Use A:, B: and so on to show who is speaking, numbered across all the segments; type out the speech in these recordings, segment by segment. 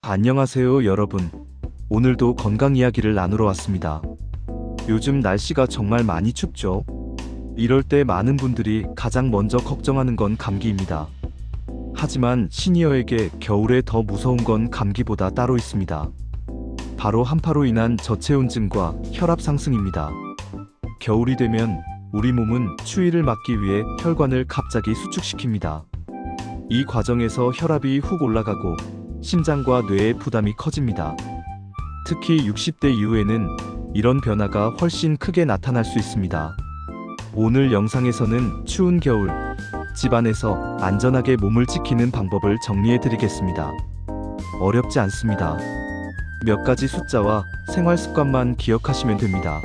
A: 안녕하세요, 여러분. 오늘도 건강 이야기를 나누러 왔습니다. 요즘 날씨가 정말 많이 춥죠? 이럴 때 많은 분들이 가장 먼저 걱정하는 건 감기입니다. 하지만 시니어에게 겨울에 더 무서운 건 감기보다 따로 있습니다. 바로 한파로 인한 저체온증과 혈압 상승입니다. 겨울이 되면 우리 몸은 추위를 막기 위해 혈관을 갑자기 수축시킵니다. 이 과정에서 혈압이 훅 올라가고 심장과 뇌의 부담이 커집니다. 특히 60대 이후에는 이런 변화가 훨씬 크게 나타날 수 있습니다. 오늘 영상에서는 추운 겨울, 집안에서 안전하게 몸을 지키는 방법을 정리해 드리겠습니다. 어렵지 않습니다. 몇 가지 숫자와 생활 습관만 기억하시면 됩니다.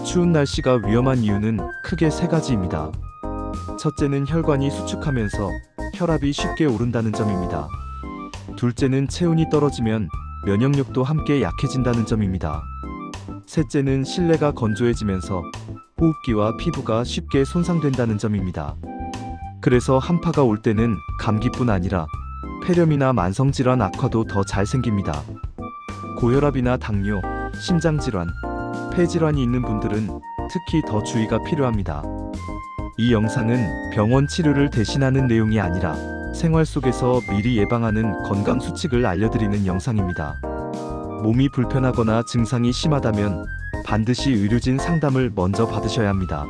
A: 추운 날씨가 위험한 이유는 크게 세 가지입니다. 첫째는 혈관이 수축하면서 혈압이 쉽게 오른다는 점입니다. 둘째는 체온이 떨어지면 면역력도 함께 약해진다는 점입니다. 셋째는 실내가 건조해지면서 호흡기와 피부가 쉽게 손상된다는 점입니다. 그래서 한파가 올 때는 감기뿐 아니라 폐렴이나 만성질환 악화도 더 잘 생깁니다. 고혈압이나 당뇨, 심장질환, 폐질환이 있는 분들은 특히 더 주의가 필요합니다. 이 영상은 병원 치료를 대신하는 내용이 아니라 생활 속에서 미리 예방하는 건강 수칙을 알려드리는 영상입니다. 몸이 불편하거나 증상이 심하다면 반드시 의료진 상담을 먼저 받으셔야 합니다.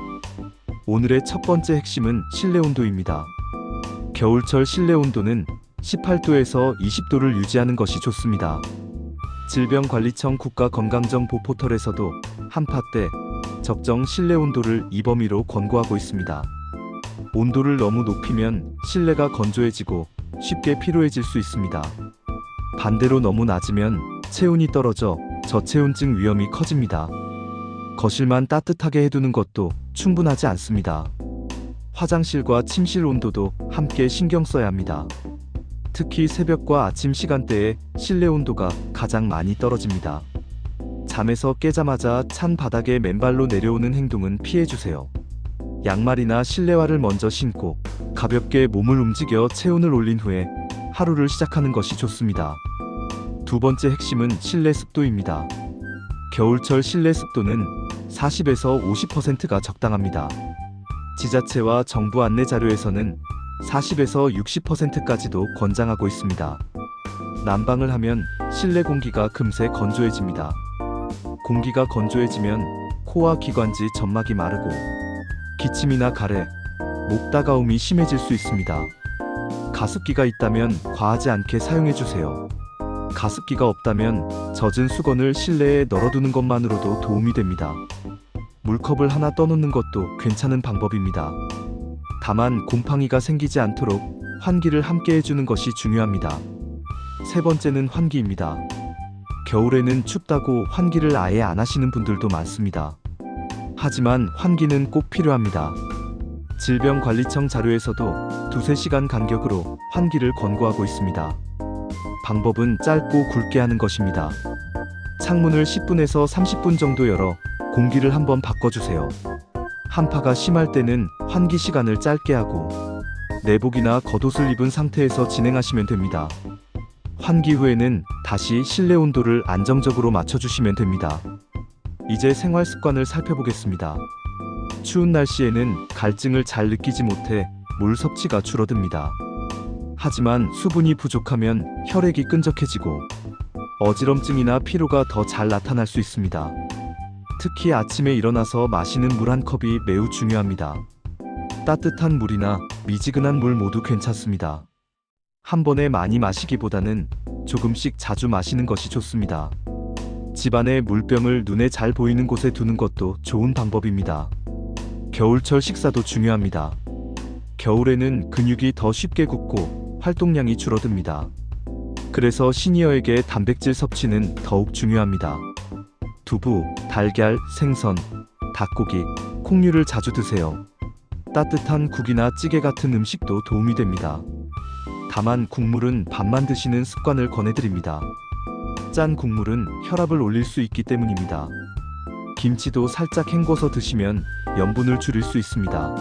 A: 오늘의 첫 번째 핵심은 실내 온도입니다. 겨울철 실내 온도는 18도에서 20도를 유지하는 것이 좋습니다. 질병관리청 국가건강정보 포털에서도 한파 때 적정 실내 온도를 이 범위로 권고하고 있습니다. 온도를 너무 높이면 실내가 건조해지고 쉽게 피로해질 수 있습니다. 반대로 너무 낮으면 체온이 떨어져 저체온증 위험이 커집니다. 거실만 따뜻하게 해두는 것도 충분하지 않습니다. 화장실과 침실 온도도 함께 신경 써야 합니다. 특히 새벽과 아침 시간대에 실내 온도가 가장 많이 떨어집니다. 잠에서 깨자마자 찬 바닥에 맨발로 내려오는 행동은 피해주세요. 양말이나 실내화를 먼저 신고 가볍게 몸을 움직여 체온을 올린 후에 하루를 시작하는 것이 좋습니다. 두 번째 핵심은 실내 습도입니다. 겨울철 실내 습도는 40에서 50%가 적당합니다. 지자체와 정부 안내 자료에서는 40에서 60%까지도 권장하고 있습니다. 난방을 하면 실내 공기가 금세 건조해집니다. 공기가 건조해지면 코와 기관지 점막이 마르고 기침이나 가래, 목 따가움이 심해질 수 있습니다. 가습기가 있다면 과하지 않게 사용해주세요. 가습기가 없다면 젖은 수건을 실내에 널어두는 것만으로도 도움이 됩니다. 물컵을 하나 떠놓는 것도 괜찮은 방법입니다. 다만 곰팡이가 생기지 않도록 환기를 함께 해주는 것이 중요합니다. 세 번째는 환기입니다. 겨울에는 춥다고 환기를 아예 안 하시는 분들도 많습니다. 하지만 환기는 꼭 필요합니다. 질병관리청 자료에서도 2~3시간 간격으로 환기를 권고하고 있습니다. 방법은 짧고 굵게 하는 것입니다. 창문을 10분에서 30분 정도 열어 공기를 한번 바꿔주세요. 한파가 심할 때는 환기 시간을 짧게 하고 내복이나 겉옷을 입은 상태에서 진행하시면 됩니다. 환기 후에는 다시 실내 온도를 안정적으로 맞춰주시면 됩니다. 이제 생활 습관을 살펴보겠습니다. 추운 날씨에는 갈증을 잘 느끼지 못해 물 섭취가 줄어듭니다. 하지만 수분이 부족하면 혈액이 끈적해지고 어지럼증이나 피로가 더 잘 나타날 수 있습니다. 특히 아침에 일어나서 마시는 물 한 컵이 매우 중요합니다. 따뜻한 물이나 미지근한 물 모두 괜찮습니다. 한 번에 많이 마시기보다는 조금씩 자주 마시는 것이 좋습니다. 집안에 물병을 눈에 잘 보이는 곳에 두는 것도 좋은 방법입니다. 겨울철 식사도 중요합니다. 겨울에는 근육이 더 쉽게 굳고 활동량이 줄어듭니다. 그래서 시니어에게 단백질 섭취는 더욱 중요합니다. 두부, 달걀, 생선, 닭고기, 콩류를 자주 드세요. 따뜻한 국이나 찌개 같은 음식도 도움이 됩니다. 다만 국물은 밥만 드시는 습관을 권해드립니다. 짠 국물은 혈압을 올릴 수 있기 때문입니다. 김치도 살짝 헹궈서 드시면 염분을 줄일 수 있습니다.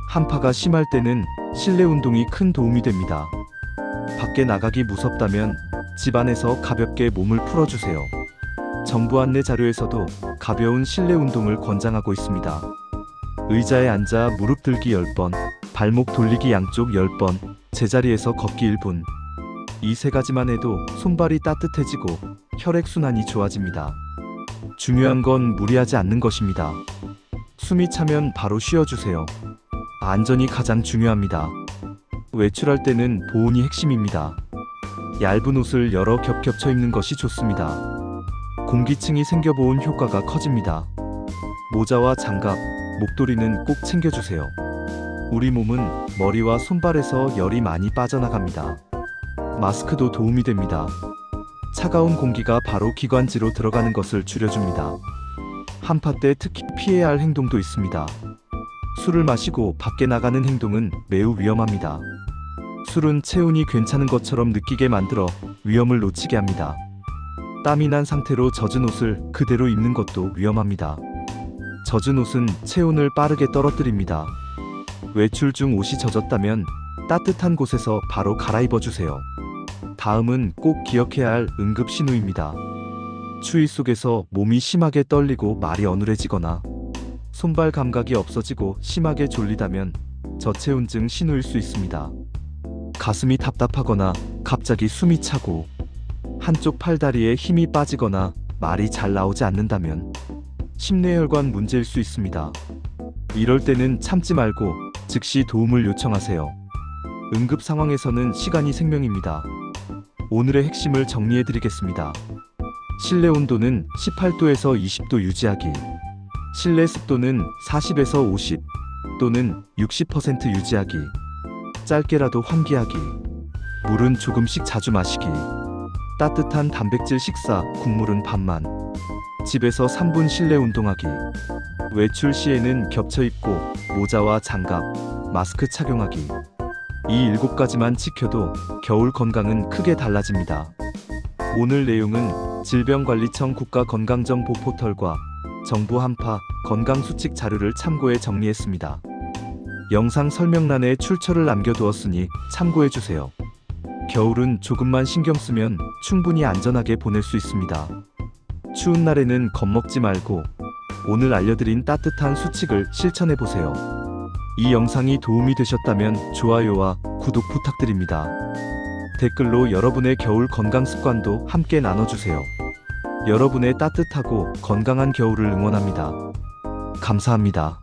A: 한파가 심할 때는 실내 운동이 큰 도움이 됩니다. 밖에 나가기 무섭다면 집안에서 가볍게 몸을 풀어주세요. 정부 안내 자료에서도 가벼운 실내 운동을 권장하고 있습니다. 의자에 앉아 무릎 들기 10번, 발목 돌리기 양쪽 10번, 제자리에서 걷기 1분. 이 세 가지만 해도 손발이 따뜻해지고 혈액순환이 좋아집니다. 중요한 건 무리하지 않는 것입니다. 숨이 차면 바로 쉬어주세요. 안전이 가장 중요합니다. 외출할 때는 보온이 핵심입니다. 얇은 옷을 여러 겹 겹쳐 입는 것이 좋습니다. 공기층이 생겨 보온 효과가 커집니다. 모자와 장갑, 목도리는 꼭 챙겨주세요. 우리 몸은 머리와 손발에서 열이 많이 빠져나갑니다. 마스크도 도움이 됩니다. 차가운 공기가 바로 기관지로 들어가는 것을 줄여줍니다. 한파 때 특히 피해야 할 행동도 있습니다. 술을 마시고 밖에 나가는 행동은 매우 위험합니다. 술은 체온이 괜찮은 것처럼 느끼게 만들어 위험을 놓치게 합니다. 땀이 난 상태로 젖은 옷을 그대로 입는 것도 위험합니다. 젖은 옷은 체온을 빠르게 떨어뜨립니다. 외출 중 옷이 젖었다면 따뜻한 곳에서 바로 갈아입어 주세요. 다음은 꼭 기억해야 할 응급 신호입니다. 추위 속에서 몸이 심하게 떨리고 말이 어눌해지거나 손발 감각이 없어지고 심하게 졸리다면 저체온증 신호일 수 있습니다. 가슴이 답답하거나 갑자기 숨이 차고 한쪽 팔다리에 힘이 빠지거나 말이 잘 나오지 않는다면 심뇌혈관 문제일 수 있습니다. 이럴 때는 참지 말고 즉시 도움을 요청하세요. 응급 상황에서는 시간이 생명입니다. 오늘의 핵심을 정리해드리겠습니다. 실내 온도는 18도에서 20도 유지하기, 실내 습도는 40에서 50 또는 60% 유지하기, 짧게라도 환기하기, 물은 조금씩 자주 마시기, 따뜻한 단백질 식사, 국물은 반만, 집에서 3분 실내 운동하기, 외출 시에는 겹쳐 입고 모자와 장갑, 마스크 착용하기. 이 7가지만 지켜도 겨울 건강은 크게 달라집니다. 오늘 내용은 질병관리청 국가건강정보 포털과 정부 한파 건강수칙 자료를 참고해 정리했습니다. 영상 설명란에 출처를 남겨두었으니 참고해주세요. 겨울은 조금만 신경 쓰면 충분히 안전하게 보낼 수 있습니다. 추운 날에는 겁먹지 말고 오늘 알려드린 따뜻한 수칙을 실천해보세요. 이 영상이 도움이 되셨다면 좋아요와 구독 부탁드립니다. 댓글로 여러분의 겨울 건강 습관도 함께 나눠주세요. 여러분의 따뜻하고 건강한 겨울을 응원합니다. 감사합니다.